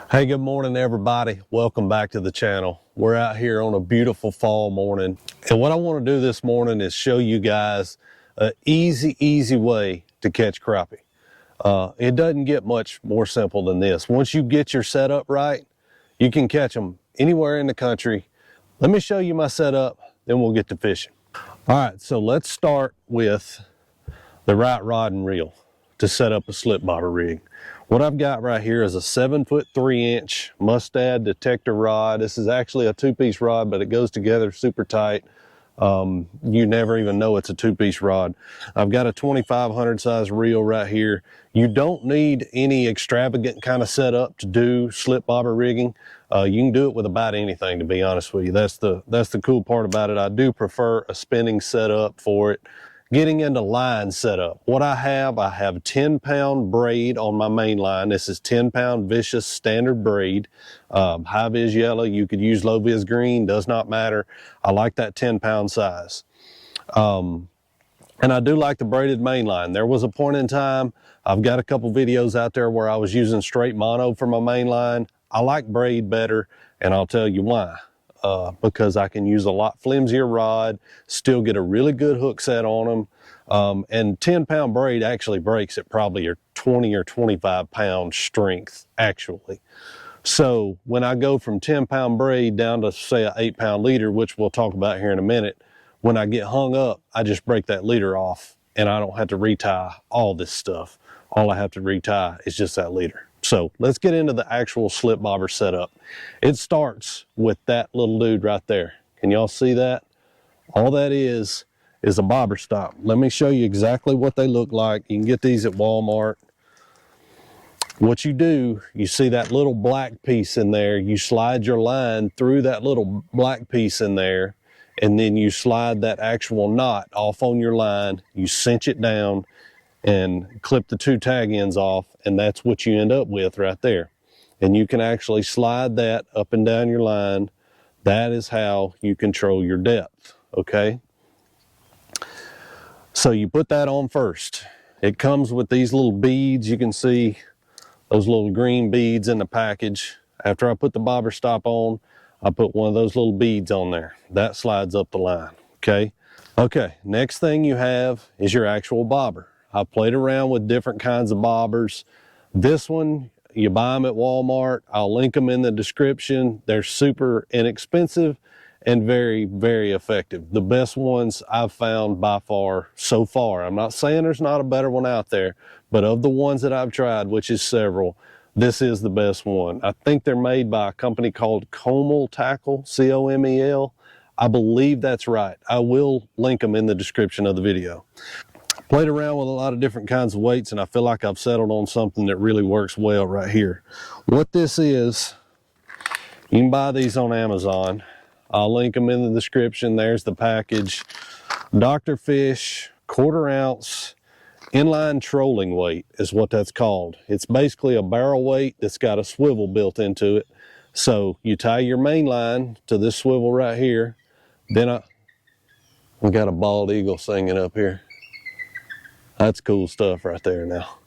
Hey, good morning everybody. Welcome back to the channel. We're out here on a beautiful fall morning. And what I want to do this morning is show you guys an easy way to catch crappie. It doesn't get much more simple than this. Once you get your setup right, you can catch them anywhere in the country. Let me show you my setup, then we'll get to fishing. All right, so let's start with the right rod and reel to set up a slip bobber rig. What I've got right here is a 7'3" Mustad detector rod. This is actually a two-piece rod, but it goes together super tight. You never even know it's a two-piece rod. I've got a 2500 size reel right here. You don't need any extravagant kind of setup to do slip bobber rigging. You can do it with about anything, to be honest with you. That's the cool part about it. I do prefer a spinning setup for it. Getting into line setup. What I have 10-pound braid on my main line. This is 10-pound vicious standard braid. High vis yellow, you could use low vis green, does not matter. I like that 10-pound size. And I do like the braided main line. There was a point in time, I've got a couple videos out there where I was using straight mono for my main line. I like braid better, and I'll tell you why. Because I can use a lot flimsier rod, still get a really good hook set on them. And 10-pound braid actually breaks at probably your 20 or 25 pound strength, actually. So when I go from 10-pound braid down to, say, an 8-pound leader, which we'll talk about here in a minute, when I get hung up, I just break that leader off, and I don't have to retie all this stuff. All I have to retie is just that leader. So let's get into the actual slip bobber setup. It starts with that little dude right there. Can y'all see that? All that is a bobber stop. Let me show you exactly what they look like. You can get these at Walmart. What you do, you see that little black piece in there, you slide your line through that little black piece in there, and then you slide that actual knot off on your line, you cinch it down, and clip the two tag ends off, and that's what you end up with right there. And you can actually slide that up and down your line. That is how you control your depth, okay? So you put that on first. It comes with these little beads. You can see those little green beads in the package. After I put the bobber stop on, I put one of those little beads on there. That slides up the line, okay? Okay, next thing you have is your actual bobber. I've played around with different kinds of bobbers. This one, you buy them at Walmart. I'll link them in the description. They're super inexpensive and very effective. The best ones I've found by far so far. I'm not saying there's not a better one out there, but of the ones that I've tried, which is several, this is the best one. I think they're made by a company called Comel Tackle, C-O-M-E-L. I believe that's right. I will link them in the description of the video. Played around with a lot of different kinds of weights, and I feel like I've settled on something that really works well right here. What this is, you can buy these on Amazon. I'll link them in the description. There's the package. Dr. Fish, 1/4 ounce, inline trolling weight is what that's called. It's basically a barrel weight that's got a swivel built into it. So you tie your main line to this swivel right here. Then we got a bald eagle singing up here. That's cool stuff right there now.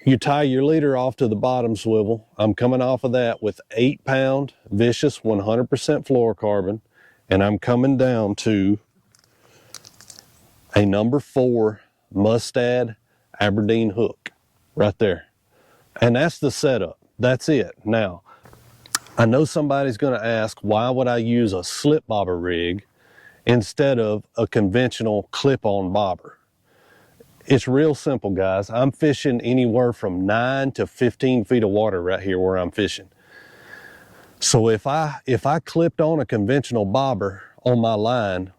You tie your leader off to the bottom swivel. I'm coming off of that with 8-pound vicious 100% fluorocarbon, and I'm coming down to a number 4 Mustad Aberdeen hook right there. And that's the setup. That's it. Now, I know somebody's going to ask, why would I use a slip bobber rig instead of a conventional clip-on bobber? It's real simple, guys. I'm fishing anywhere from 9 to 15 feet of water right here where I'm fishing. So if I clipped on a conventional bobber on my line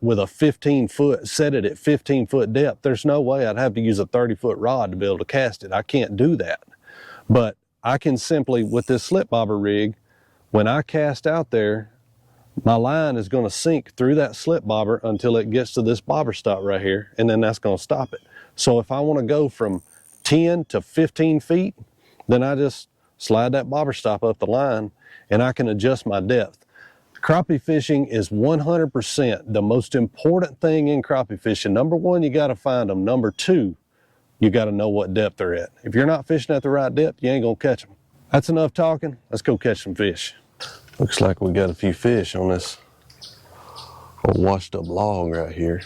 with a 15-foot, set it at 15-foot depth, there's no way I'd have to use a 30-foot rod to be able to cast it. I can't do that. But I can simply, with this slip bobber rig, when I cast out there, my line is going to sink through that slip bobber until it gets to this bobber stop right here, and then that's going to stop it. So if I want to go from 10 to 15 feet, then I just slide that bobber stop up the line, and I can adjust my depth. Crappie fishing is 100% the most important thing in crappie fishing. Number one, you got to find them. Number two, you got to know what depth they're at. If you're not fishing at the right depth, you ain't gonna catch them. That's enough talking. Let's go catch some fish. Looks like we got a few fish on this old washed up log right here.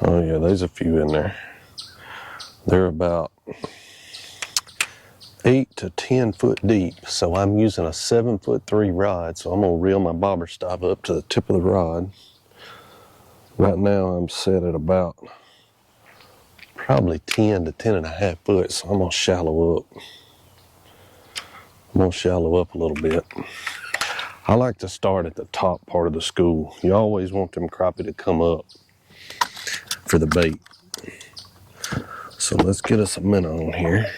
Oh yeah, there's a few in there. They're about 8 to 10 foot deep. So I'm using a 7'3" rod. So I'm gonna reel my bobber stop up to the tip of the rod. Right now I'm set at about probably 10 to 10.5 foot. So I'm gonna shallow up. I'm gonna shallow up a little bit. I like to start at the top part of the school. You always want them crappie to come up for the bait. So let's get us a minnow on here.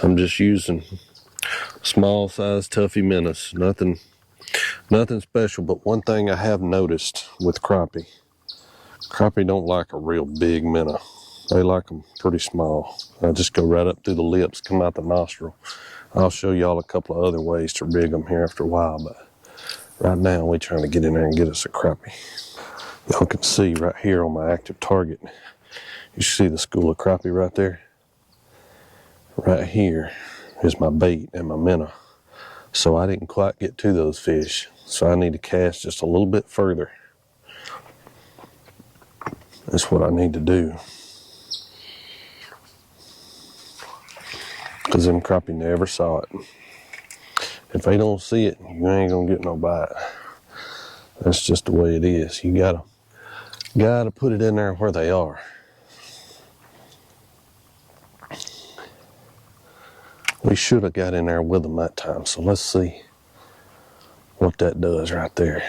I'm just using small size Tuffy minnows. Nothing special, but one thing I have noticed with crappie don't like a real big minnow. They like them pretty small. I just go right up through the lips, come out the nostril. I'll show y'all a couple of other ways to rig them here after a while, but right now we're trying to get in there and get us a crappie. Y'all can see right here on my active target, you see the school of crappie right there? Right here is my bait and my minnow. So I didn't quite get to those fish. So I need to cast just a little bit further. That's what I need to do. Because them crappie never saw it. If they don't see it, you ain't gonna get no bite. That's just the way it is. You gotta put it in there where they are. We should have got in there with them that time. So let's see what that does right there.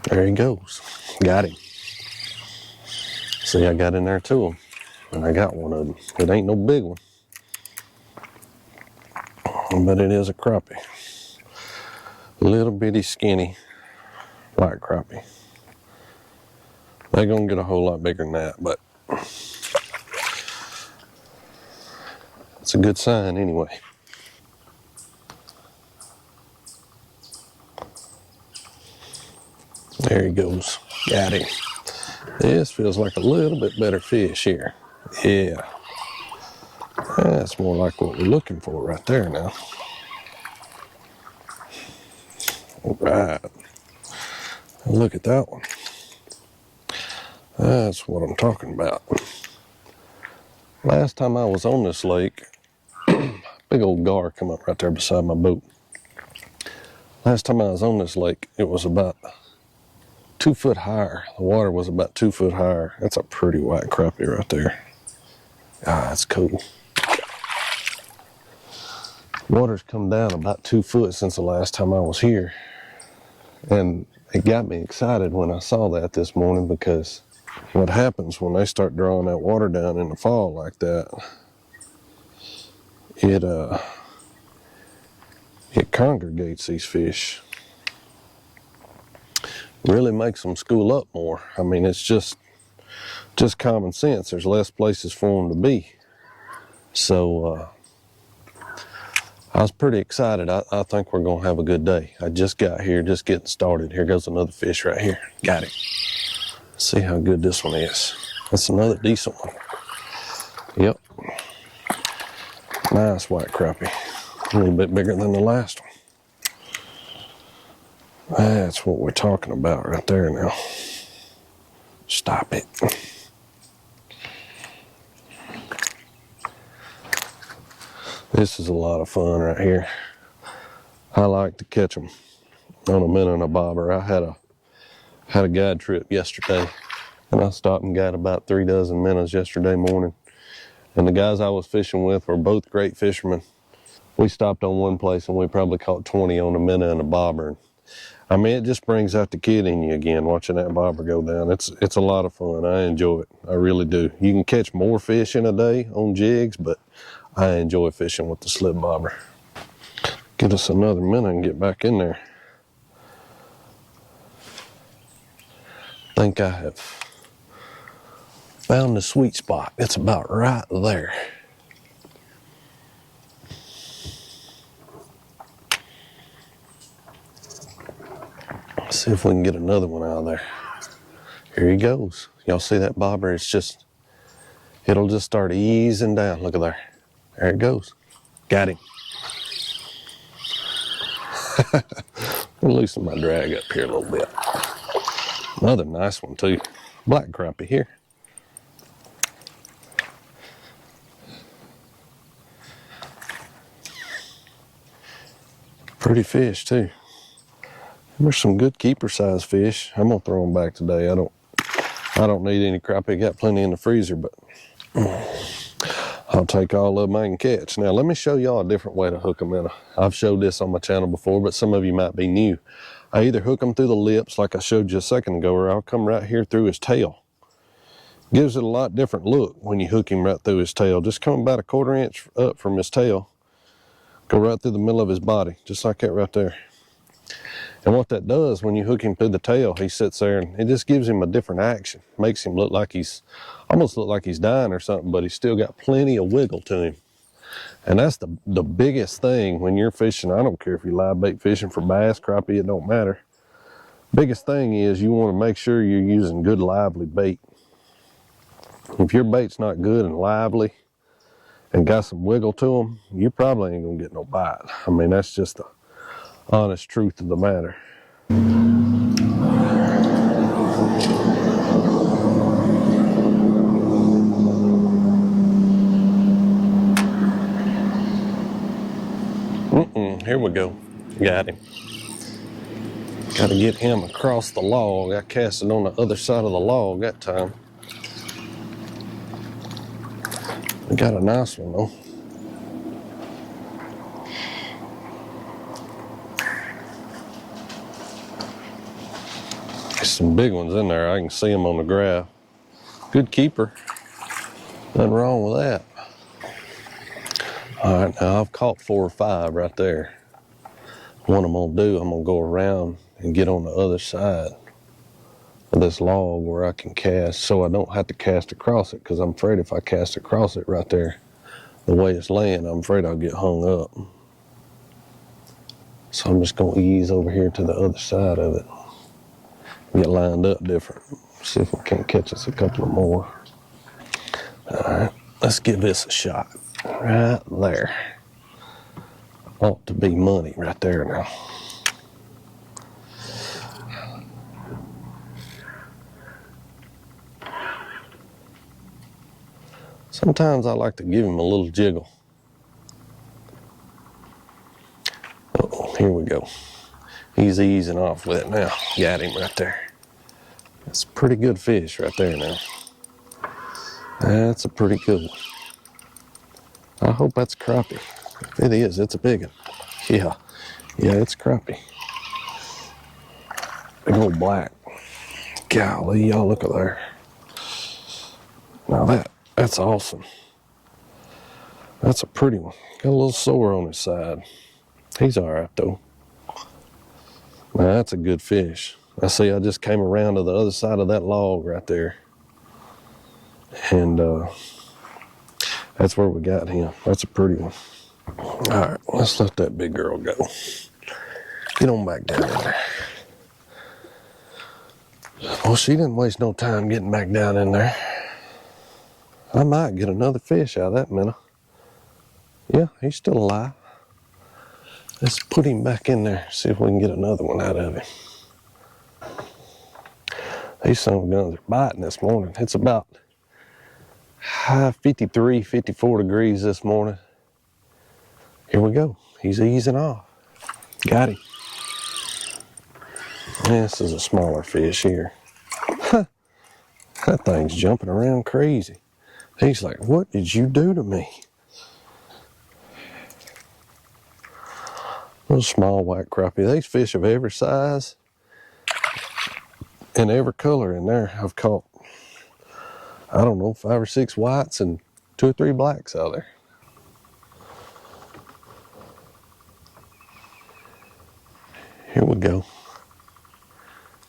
There he goes. Got him. See, I got in there to him, and I got one of them. It ain't no big one, but it is a crappie. Little bitty skinny white crappie. They're gonna get a whole lot bigger than that, but it's a good sign anyway. There he goes. Got him. This feels like a little bit better fish here. Yeah. That's more like what we're looking for right there now. All right. Look at that one. That's what I'm talking about. Last time I was on this lake, big old gar come up right there beside my boat. Last time I was on this lake, it was about 2 foot higher. The water was about 2 foot higher. That's a pretty white crappie right there. Ah, that's cool. Water's come down about 2 foot since the last time I was here. And it got me excited when I saw that this morning, because what happens when they start drawing that water down in the fall like that, it congregates these fish. Really makes them school up more. I mean, it's just common sense. There's less places for them to be. So I was pretty excited. I think we're gonna have a good day. I just got here, just getting started. Here goes another fish right here. Got him. See how good this one is. That's another decent one. Yep. Nice white crappie. A little bit bigger than the last one. That's what we're talking about right there now. Stop it. This is a lot of fun right here. I like to catch them on a minnow and a bobber. I had a guide trip yesterday, and I stopped and got about 3 dozen minnows yesterday morning. And the guys I was fishing with were both great fishermen. We stopped on one place and we probably caught 20 on a minnow and a bobber. I mean, it just brings out the kid in you again, watching that bobber go down. It's a lot of fun. I enjoy it. I really do. You can catch more fish in a day on jigs, but I enjoy fishing with the slip bobber. Get us another minnow and get back in there. I think I have found the sweet spot. It's about right there. See if we can get another one out of there. Here he goes. Y'all see that bobber? It'll just start easing down. Look at there. There it goes. Got him. I'll loosen my drag up here a little bit. Another nice one too. Black crappie here. Pretty fish too. There's some good keeper size fish. I'm gonna throw them back today. I don't need any crappie. Got plenty in the freezer, but I'll take all of them I can catch. Now let me show y'all a different way to hook them. I've showed this on my channel before, but some of you might be new. I either hook them through the lips like I showed you a second ago, or I'll come right here through his tail. Gives it a lot different look when you hook him right through his tail. Just come about a 1/4 inch up from his tail. Go right through the middle of his body, just like that right there. And what that does, when you hook him through the tail, he sits there and it just gives him a different action. Makes him look like almost look like he's dying or something, but he's still got plenty of wiggle to him. And that's the biggest thing when you're fishing. I don't care if you're live bait fishing for bass, crappie, it don't matter. Biggest thing is you want to make sure you're using good lively bait. If your bait's not good and lively and got some wiggle to them, you probably ain't gonna get no bite. I mean, that's just the honest truth of the matter. Here we go. Got him. Got to get him across the log. I cast it on the other side of the log that time. We got a nice one though. There's some big ones in there. I can see them on the graph. Good keeper. Nothing wrong with that. All right, now I've caught 4 or 5 right there. What I'm gonna do, I'm gonna go around and get on the other side of this log where I can cast, so I don't have to cast across it, because I'm afraid if I cast across it right there, the way it's laying, I'm afraid I'll get hung up. So I'm just gonna ease over here to the other side of it. Get lined up different. See if we can't catch us a couple of more. All right, let's give this a shot. Right there. Ought to be money right there now. Sometimes I like to give him a little jiggle. Uh-oh, here we go. He's easing off with it now. Got him right there. That's a pretty good fish right there now. That's a pretty good one. I hope that's crappie. If it is, it's a big one. Yeah, it's crappie. Big old black. Golly, y'all look at there. Now that's awesome. That's a pretty one. Got a little sore on his side. He's all right though. Now that's a good fish. I see I just came around to the other side of that log right there. And that's where we got him. That's a pretty one. All right, let's let that big girl go. Get on back down in there. Well, she didn't waste no time getting back down in there. I might get another fish out of that minnow. Yeah, he's still alive. Let's put him back in there, see if we can get another one out of him. These son of a guns are biting this morning. It's about high 53, 54 degrees this morning. Here we go. He's easing off. Got him. This is a smaller fish here. Huh. That thing's jumping around crazy. He's like, what did you do to me? Little small white crappie. These fish of every size and every color in there. I've caught, I don't know, 5 or 6 whites and 2 or 3 blacks out there. Here we go.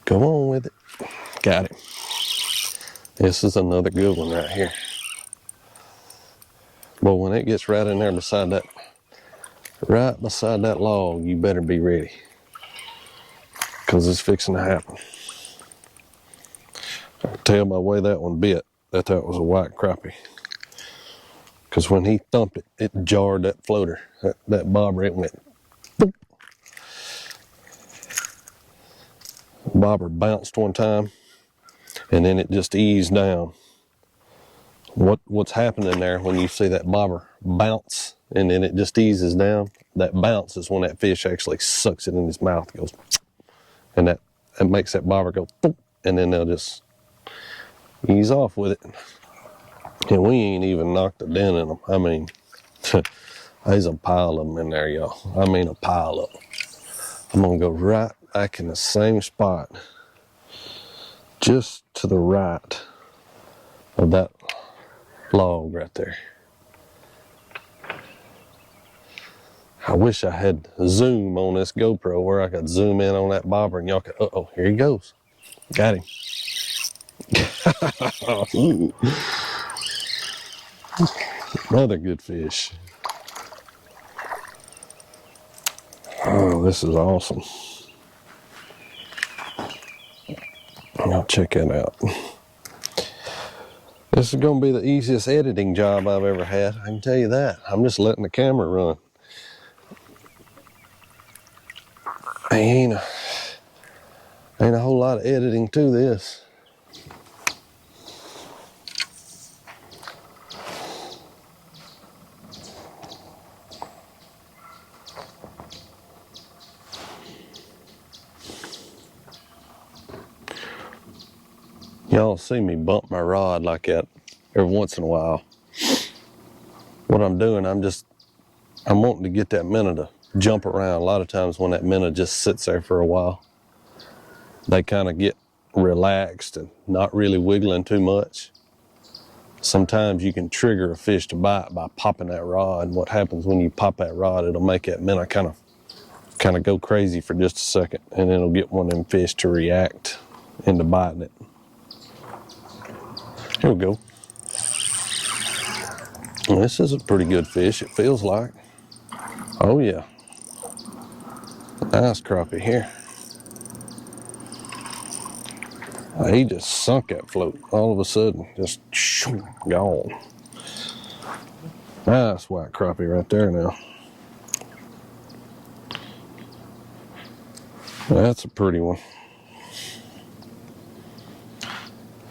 Come on with it. Got it. This is another good one right here. But when it gets right in there beside that, right beside that log, you better be ready. because it's fixing to happen. I can tell by the way that one bit that was a white crappie. Because when he thumped it, it jarred that floater, that bobber. It went boop. Bobber bounced one time, and then it just eased down. What's happening there when you see that bobber bounce and then it just eases down? That bounce is when that fish actually sucks it in his mouth, goes, and that makes that bobber go boop, and then they'll just ease off with it. And we ain't even knocked a dent in them. I mean, there's a pile of them in there, y'all. I mean, a pile of them. I'm gonna go right back in the same spot, just to the right of that log right there. I wish I had zoom on this GoPro where I could zoom in on that bobber and y'all could, uh-oh, here he goes. Got him. Another good fish. Oh, this is awesome. I'll check it out. This is going to be the easiest editing job I've ever had. I can tell you that. I'm just letting the camera run. Ain't a whole lot of editing to this. Y'all see me bump my rod like that every once in a while. What I'm doing, I'm wanting to get that minnow to jump around. A lot of times when that minnow just sits there for a while, they kind of get relaxed and not really wiggling too much. Sometimes you can trigger a fish to bite by popping that rod. And what happens when you pop that rod, it'll make that minnow kind of go crazy for just a second, and then it'll get one of them fish to react into biting it. Here we go. This is a pretty good fish, it feels like. Oh yeah. Nice crappie here. He just sunk that float all of a sudden, just gone. Nice white crappie right there now. That's a pretty one.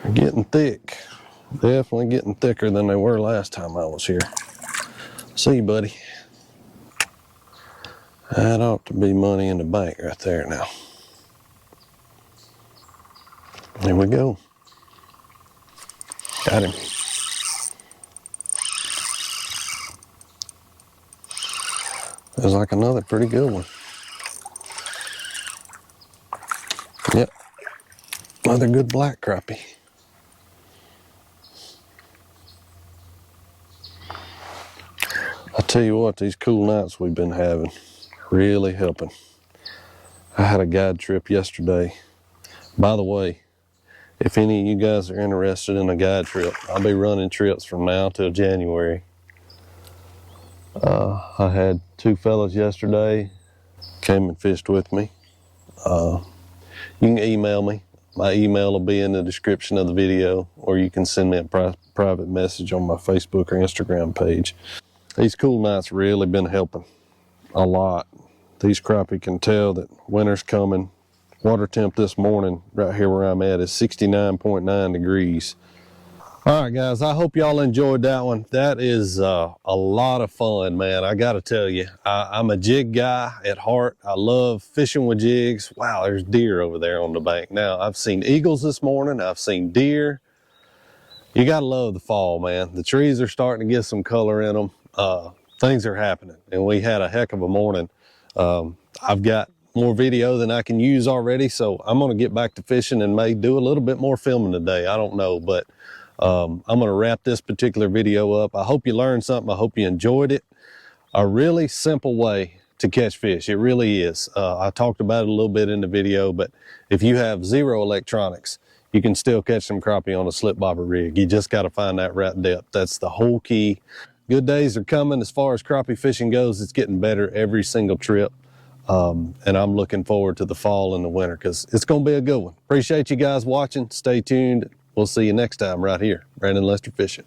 They're getting thick. Definitely getting thicker than they were last time I was here. See you, buddy. That ought to be money in the bank right there now. There we go. Got him. There's like another pretty good one. Yep. Another good black crappie. I tell you what, these cool nights we've been having really helping. I had a guide trip yesterday. By the way, if any of you guys are interested in a guide trip, I'll be running trips from now till January. I had two fellas yesterday came and fished with me. You can email me. My email will be in the description of the video, or you can send me a private message on my Facebook or Instagram page. These cool nights really been helping a lot. These crappie can tell that winter's coming. Water temp this morning right here where I'm at is 69.9 degrees. All right, guys, I hope y'all enjoyed that one. That is a lot of fun, man. I got to tell you, I'm a jig guy at heart. I love fishing with jigs. Wow, there's deer over there on the bank. Now, I've seen eagles this morning. I've seen deer. You got to love the fall, man. The trees are starting to get some color in them. Things are happening, and we had a heck of a morning. I've got more video than I can use already, so I'm going to get back to fishing and may do a little bit more filming today. I don't know, but I'm going to wrap this particular video up. I hope you learned something. I hope you enjoyed it. A really simple way to catch fish. It really is. I talked about it a little bit in the video, but if you have zero electronics, you can still catch some crappie on a slip bobber rig. You just got to find that right depth. That's the whole key. Good days are coming as far as crappie fishing goes. It's getting better every single trip. And I'm looking forward to the fall and the winter because it's going to be a good one. Appreciate you guys watching. Stay tuned. We'll see you next time right here. Brandon Lester Fishing.